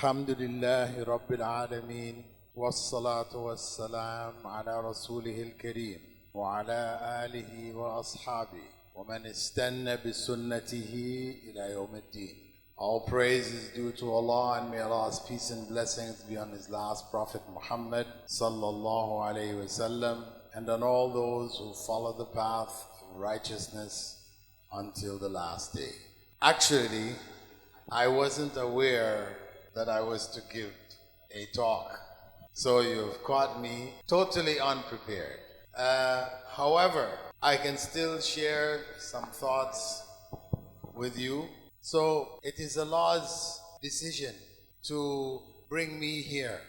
الحمد لله رب العالمين والصلاة والسلام على رسوله الكريم وعلى آله وأصحابه ومن استنى بسنته إلى يوم الدين. All praise is due to Allah, and may Allah's peace and blessings be on His last Prophet Muhammad sallallahu alaihi wasallam, and on all those who follow the path of righteousness until the last day. Actually, I wasn't aware that I was to give a talk, so you've caught me totally unprepared. However, I can still share some thoughts with you. So it is Allah's decision to bring me here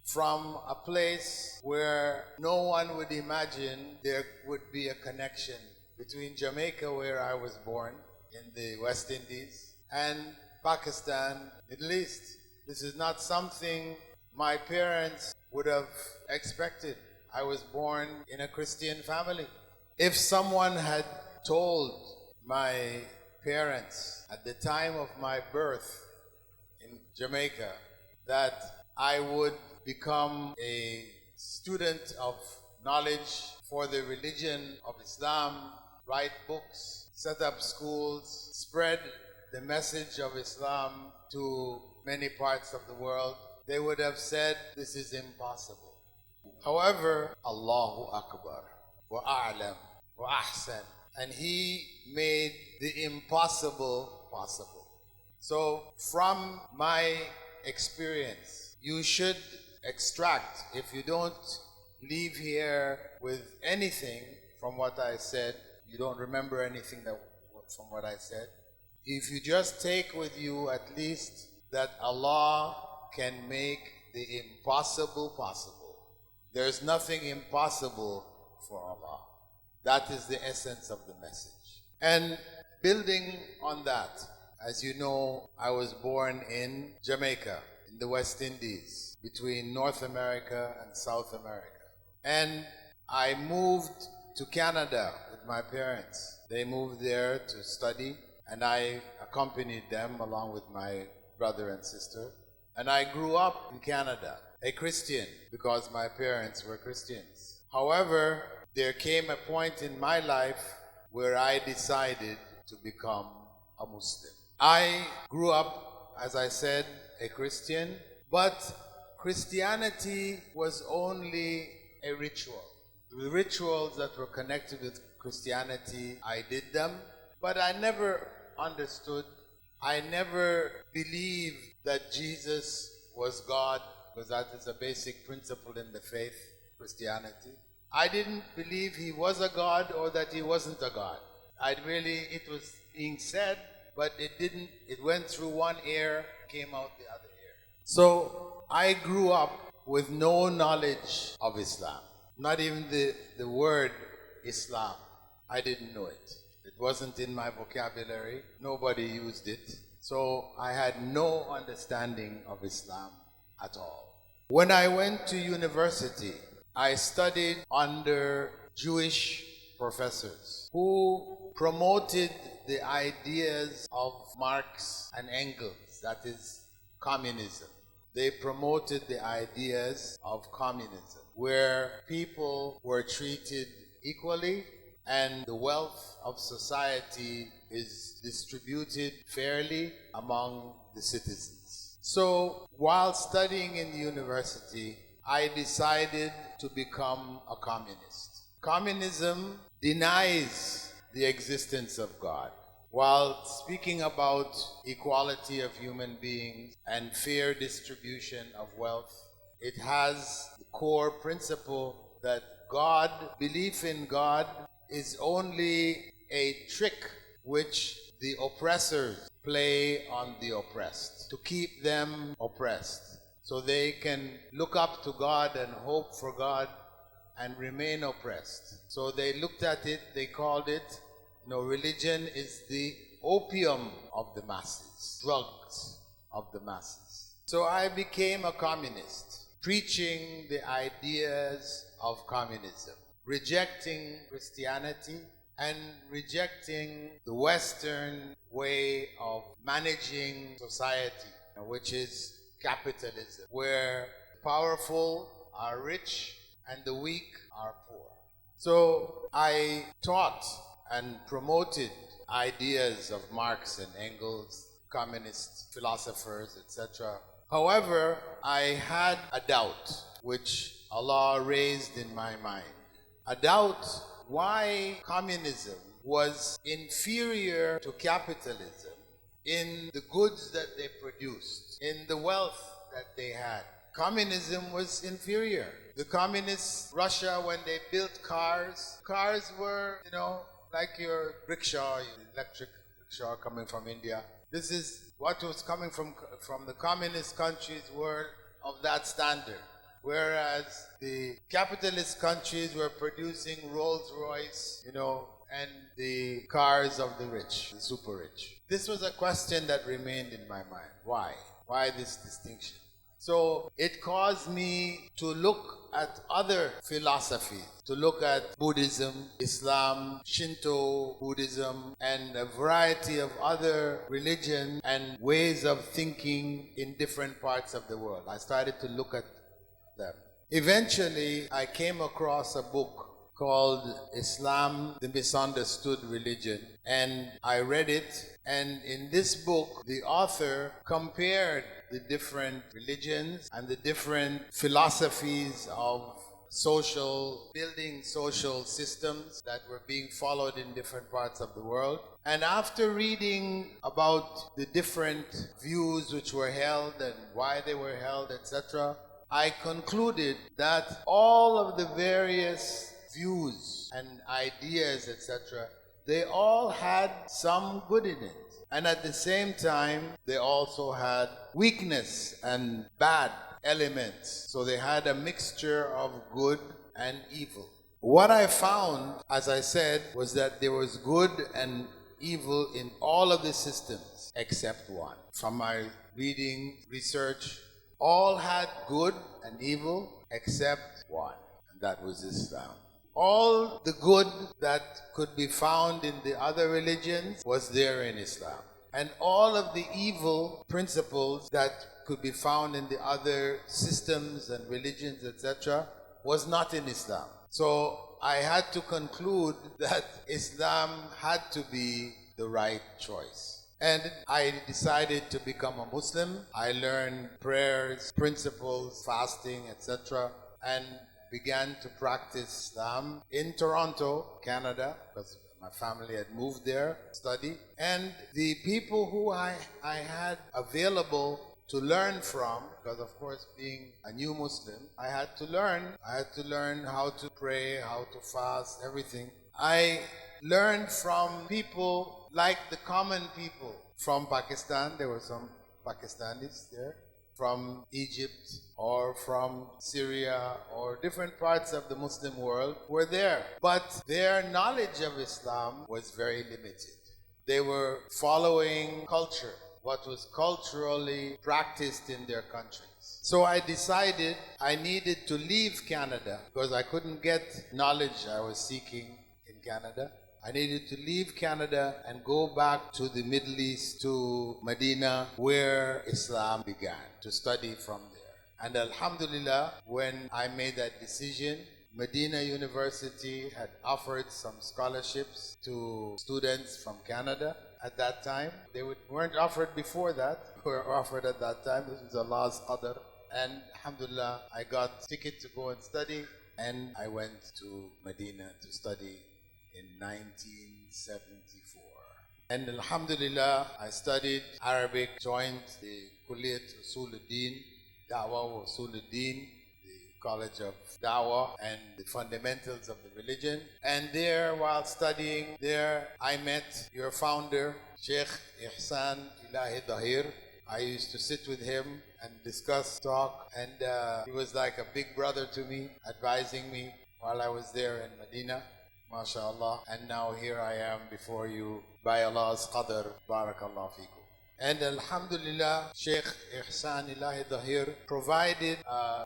from a place where no one would imagine there would be a connection between Jamaica, where I was born in the West Indies, and Pakistan, Middle East. This is not something my parents would have expected. I was born in a Christian family. If someone had told my parents at the time of my birth in Jamaica that I would become a student of knowledge for the religion of Islam, write books, set up schools, spread the message of Islam to many parts of the world, they would have said, this is impossible. However, Allahu Akbar, wa a'lam, wa ahsan, and He made the impossible possible. So from my experience, you should extract, if you don't leave here with anything from what I said, you don't remember anything from what I said, if you just take with you at least that Allah can make the impossible possible. There's nothing impossible for Allah. That is the essence of the message. And building on that, as you know, I was born in Jamaica, in the West Indies, between North America and South America. And I moved to Canada with my parents. They moved there to study, and I accompanied them along with my brother and sister. And I grew up in Canada, a Christian, because my parents were Christians. However, there came a point in my life where I decided to become a Muslim. I grew up, as I said, a Christian, but Christianity was only a ritual. The rituals that were connected with Christianity, I did them, but I never understood, I never believed that Jesus was God, because that is a basic principle in the faith, Christianity. I didn't believe He was a God or that He wasn't a God. It was being said, but it went through one ear, came out the other ear. So I grew up with no knowledge of Islam. Not even the word Islam. I didn't know it. It wasn't in my vocabulary. Nobody used it. So I had no understanding of Islam at all. When I went to university, I studied under Jewish professors who promoted the ideas of Marx and Engels, that is communism. They promoted the ideas of communism, where people were treated equally and the wealth of society is distributed fairly among the citizens. So while studying in the university, I decided to become a communist. Communism denies the existence of God, while speaking about equality of human beings and fair distribution of wealth. It has the core principle that God, belief in God, is only a trick which the oppressors play on the oppressed to keep them oppressed, so they can look up to God and hope for God and remain oppressed. So they looked at it, they called it, religion is the opium of the masses, drugs of the masses. So I became a communist, preaching the ideas of communism, rejecting Christianity and rejecting the Western way of managing society, which is capitalism, where the powerful are rich and the weak are poor. So I taught and promoted ideas of Marx and Engels, communist philosophers, etc. However, I had a doubt which Allah raised in my mind. A doubt why communism was inferior to capitalism in the goods that they produced, in the wealth that they had. Communism was inferior. The communist Russia, when they built cars were, like your rickshaw, your electric rickshaw coming from India. This is what was coming from the communist countries were of that standard. Whereas the capitalist countries were producing Rolls-Royce, and the cars of the rich, the super rich. This was a question that remained in my mind. Why? Why this distinction? So it caused me to look at other philosophies, to look at Buddhism, Islam, Shinto Buddhism, and a variety of other religions and ways of thinking in different parts of the world. I started to look at them. Eventually, I came across a book called Islam, the Misunderstood Religion, and I read it, and in this book, the author compared the different religions and the different philosophies of building social systems that were being followed in different parts of the world. And after reading about the different views which were held and why they were held, etc., I concluded that all of the various views and ideas, etc., they all had some good in it. And at the same time, they also had weakness and bad elements. So they had a mixture of good and evil. What I found, as I said, was that there was good and evil in all of the systems except one. From my reading, research, all had good and evil except one, and that was Islam. All the good that could be found in the other religions was there in Islam. And all of the evil principles that could be found in the other systems and religions, etc., was not in Islam. So I had to conclude that Islam had to be the right choice. And I decided to become a Muslim. I learned prayers, principles, fasting, etc., and began to practice Islam in Toronto, Canada, because my family had moved there to study. And the people who I had available to learn from, because of course being a new Muslim, I had to learn how to pray, how to fast, everything. I learned from people like the common people from Pakistan. There were some Pakistanis there, from Egypt or from Syria or different parts of the Muslim world were there. But their knowledge of Islam was very limited. They were following culture, what was culturally practiced in their countries. So I decided I needed to leave Canada because I couldn't get knowledge I was seeking in Canada. I needed to leave Canada and go back to the Middle East, to Medina, where Islam began, to study from there. And Alhamdulillah, when I made that decision, Madinah University had offered some scholarships to students from Canada at that time. They weren't offered before that, were offered at that time. This was Allah's qadr. And Alhamdulillah, I got a ticket to go and study, and I went to Medina to study in 1974. And Alhamdulillah, I studied Arabic, joined the Kulliyat Usuluddin, Dawah Usuluddin, the College of Dawah and the fundamentals of the religion. And there, while studying there, I met your founder, Sheikh Ehsan Elahi Zaheer. I used to sit with him and discuss, talk, and he was like a big brother to me, advising me while I was there in Medina. MashaAllah. And now here I am before you by Allah's qadr. Barakallah fikum. And Alhamdulillah, Sheikh Ehsan Elahi Zaheer provided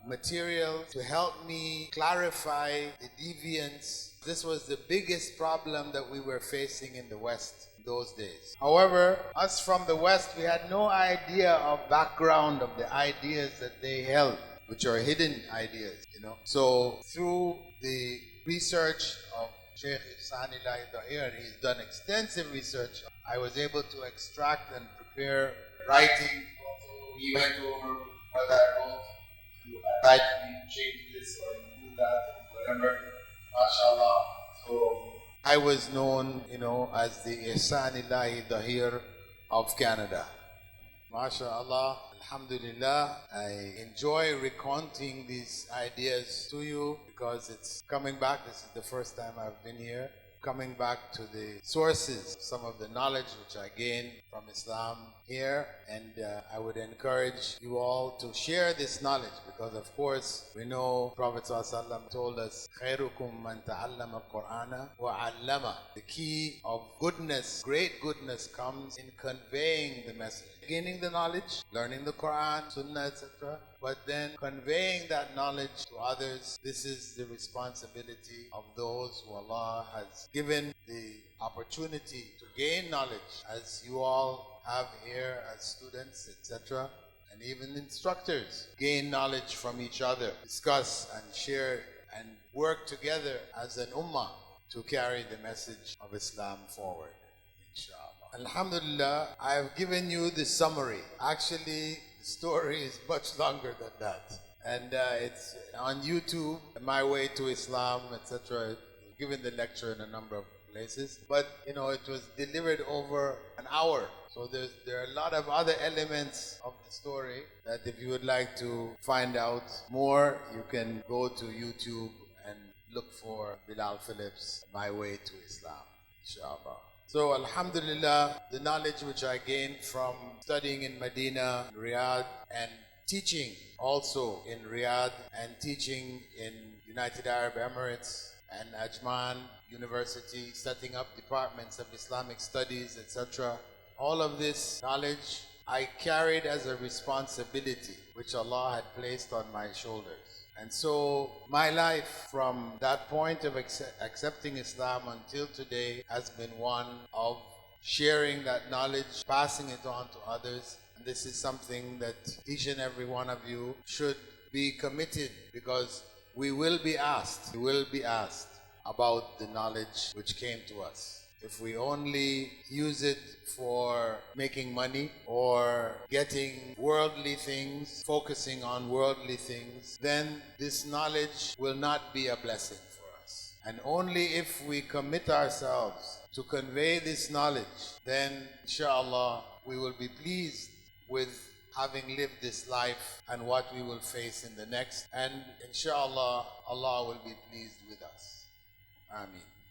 material to help me clarify the deviance. This was the biggest problem that we were facing in the West. in those days. However, us from the West, we had no idea of background of the ideas that they held, which are hidden ideas, So through the research of Sheikh Ihsan Elahi Zaheer, and he's done extensive research, I was able to extract and prepare writing. Also, he went over what I wrote to type and change this or include that or whatever. MashaAllah. So I was known, as the Ehsan Elahi Zaheer of Canada. MashaAllah. Alhamdulillah. I enjoy recounting these ideas to you because it's coming back. This is the first time I've been here. Coming back to the sources, some of the knowledge which I gained from Islam here, and I would encourage you all to share this knowledge because, of course, we know Prophet ﷺ told us, خَيْرُكُمْ مَنْ تَعَلَّمَ الْقُرْآنَ وَعَلَّمَ. The key of goodness, great goodness, comes in conveying the message. Gaining the knowledge, learning the Qur'an, Sunnah, etc. But then conveying that knowledge to others. This is the responsibility of those who Allah has given the opportunity to gain knowledge, as you all have here as students, etc. And even instructors. Gain knowledge from each other, discuss and share and work together as an ummah to carry the message of Islam forward, inshallah. Alhamdulillah, I have given you the summary. Actually, the story is much longer than that. And it's on YouTube, My Way to Islam, etc. Given the lecture in a number of places. But, it was delivered over an hour. So there are a lot of other elements of the story that if you would like to find out more, you can go to YouTube and look for Bilal Philips, My Way to Islam, inshallah. So, alhamdulillah, the knowledge which I gained from studying in Medina, Riyadh, and teaching also in Riyadh, and teaching in United Arab Emirates and Ajman University, setting up departments of Islamic studies, etc. All of this knowledge I carried as a responsibility which Allah had placed on my shoulders. And so my life from that point of accepting Islam until today has been one of sharing that knowledge, passing it on to others. And this is something that each and every one of you should be committed, because we will be asked about the knowledge which came to us. If we only use it for making money or getting worldly things, focusing on worldly things, then this knowledge will not be a blessing for us. And only if we commit ourselves to convey this knowledge, then inshallah we will be pleased with having lived this life and what we will face in the next. And inshallah Allah will be pleased with us. Ameen.